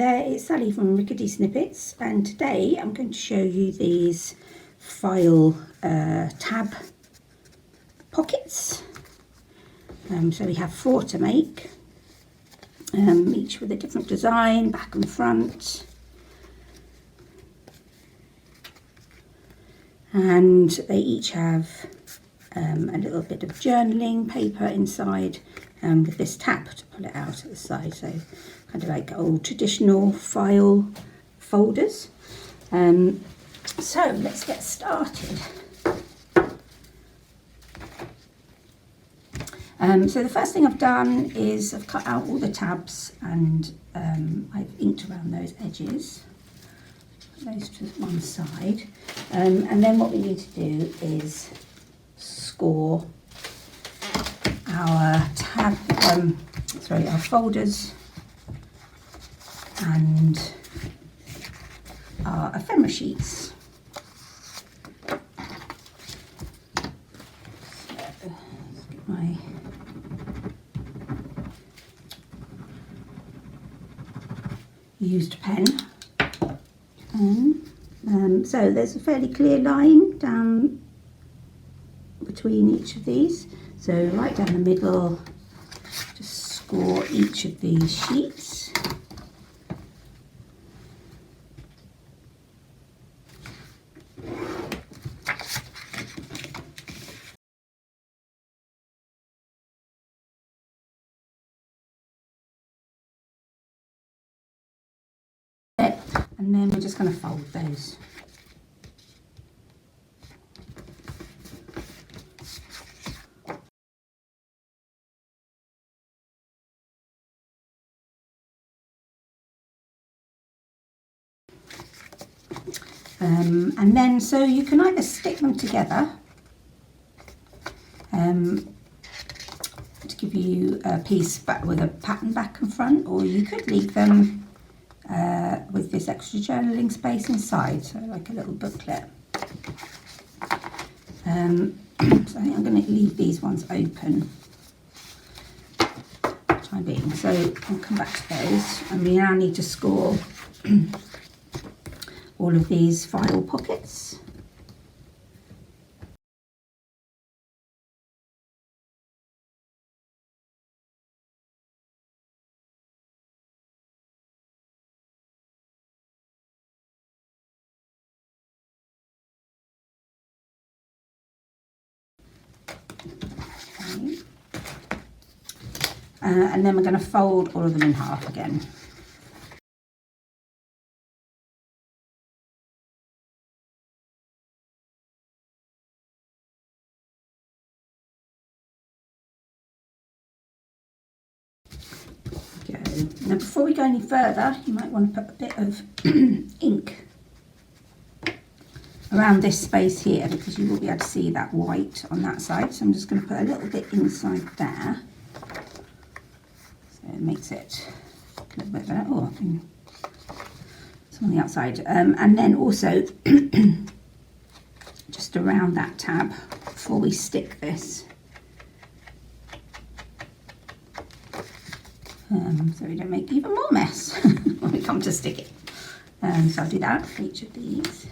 there, it's Sally from Rickety Snippets, and today I'm going to show you these file tab pockets. So we have 4 to make, each with a different design, back and front. And they each have a little bit of journaling paper inside, with this tap to pull it out at the side, so kind of like old traditional file folders. So let's get started. So the first thing I've done is I've cut out all the tabs, and I've inked around those edges. Put those to one side, and then what we need to do is score our our folders and our ephemera sheets. So let's get my used pen. So there's a fairly clear line down between each of these. So right down the middle, just score each of these sheets. And then we're just going to fold those. And then so you can either stick them together to give you a piece back with a pattern back and front, or you could leave them with this extra journaling space inside, so like a little booklet. So I think I'm going to leave these ones open for the time being. So I'll come back to those, and we now need to score all of these file pockets. Okay. And then we're going to fold all of them in half again. Now before we go any further, you might want to put a bit of ink around this space here, because you will be able to see that white on that side. So I'm just going to put a little bit inside there, so it makes it a little bit better. Oh, I think it's on the outside, and then also just around that tab before we stick this. So we don't make even more mess when we come to stick it. So I'll do that for each of these.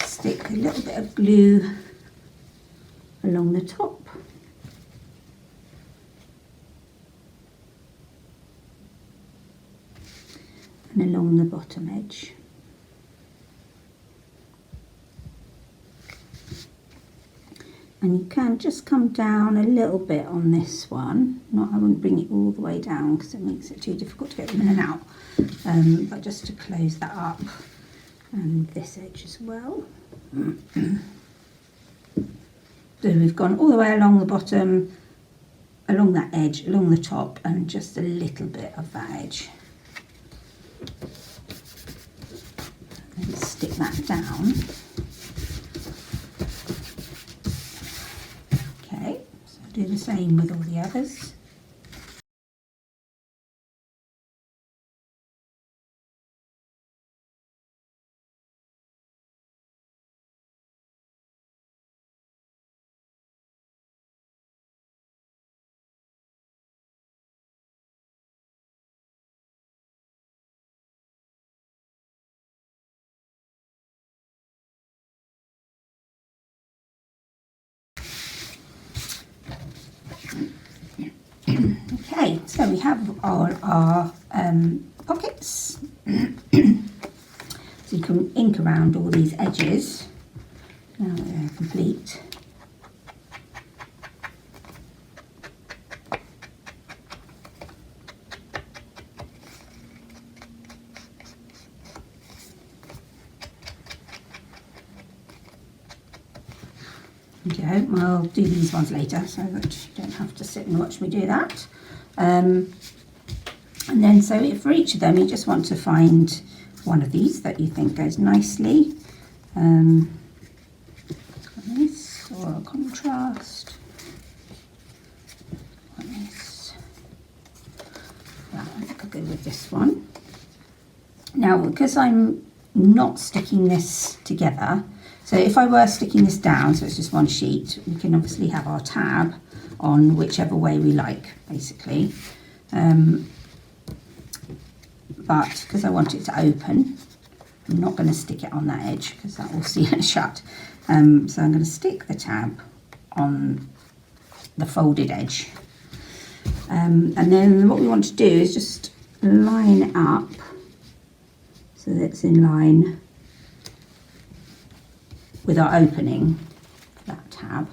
Stick a little bit of glue along the top. And along the bottom edge. And you can just come down a little bit on this one. I wouldn't bring it all the way down because it makes it too difficult to get them in and out. But just to close that up, and this edge as well. So we've gone all the way along the bottom, along that edge, along the top, and just a little bit of that edge. And stick that down. Okay, so do the same with all the others. Okay, so we have all our pockets. So you can ink around all these edges. Now they're complete. Okay, I'll do these ones later so that you don't have to sit and watch me do that. And then so for each of them you just want to find one of these that you think goes nicely. This or a contrast. This. Well, I think I'll go with this one. Now because I'm not sticking this together, so if I were sticking this down, so it's just one sheet, we can obviously have our tab on whichever way we like, basically. But because I want it to open, I'm not going to stick it on that edge because that will seal it shut. So I'm going to stick the tab on the folded edge. And then what we want to do is just line it up so that it's in line with our opening for that tab.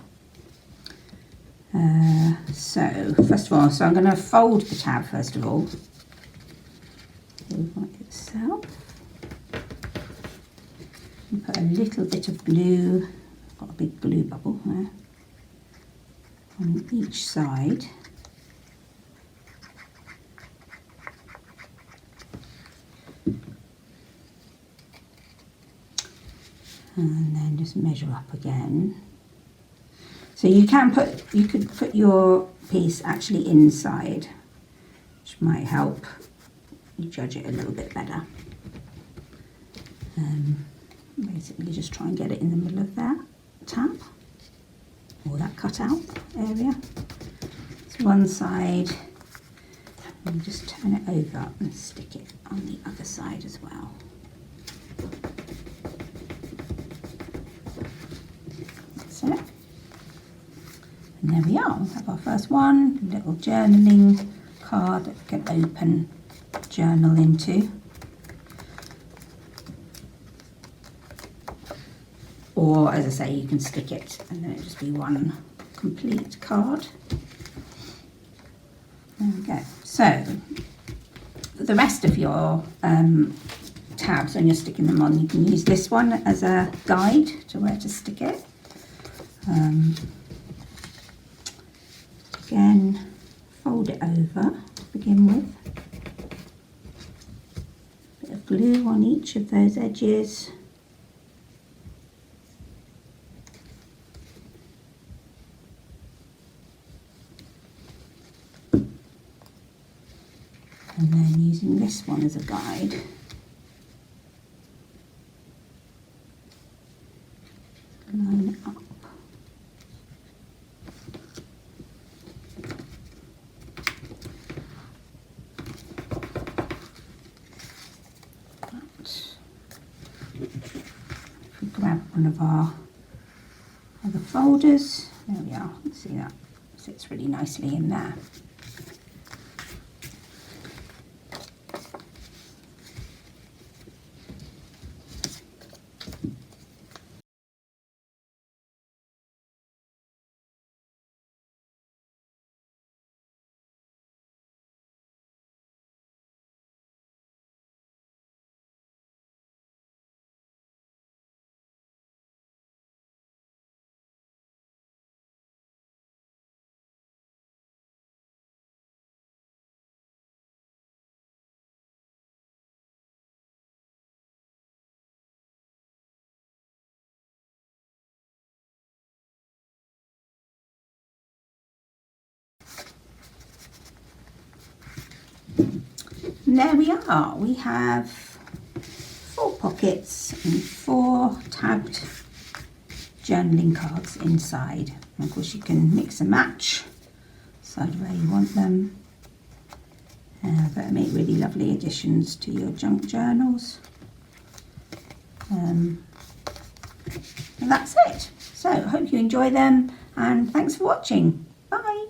So first of all, I'm going to fold the tab first of all. Like itself. And put a little bit of glue. I've got a big glue bubble there on each side. And then just measure up again. So you could put your piece actually inside, which might help you judge it a little bit better. Basically just try and get it in the middle of that tab or that cutout area. So one side, and just turn it over and stick it on the other side as well. So, and there we are, we have our first one, a little journaling card that we can open, journal into. Or as I say, you can stick it and then it'll just be one complete card. There we go. So the rest of your tabs, when you're sticking them on, you can use this one as a guide to where to stick it. Again, fold it over to begin with. Bit of glue on each of those edges. And then using this one as a guide. Line it up. If we grab one of our other folders, there we are, you can see that sits really nicely in there. And there we are. We have 4 pockets and 4 tabbed journaling cards inside. And of course you can mix and match, decide where you want them. But make really lovely additions to your junk journals. And that's it. So I hope you enjoy them, and thanks for watching. Bye.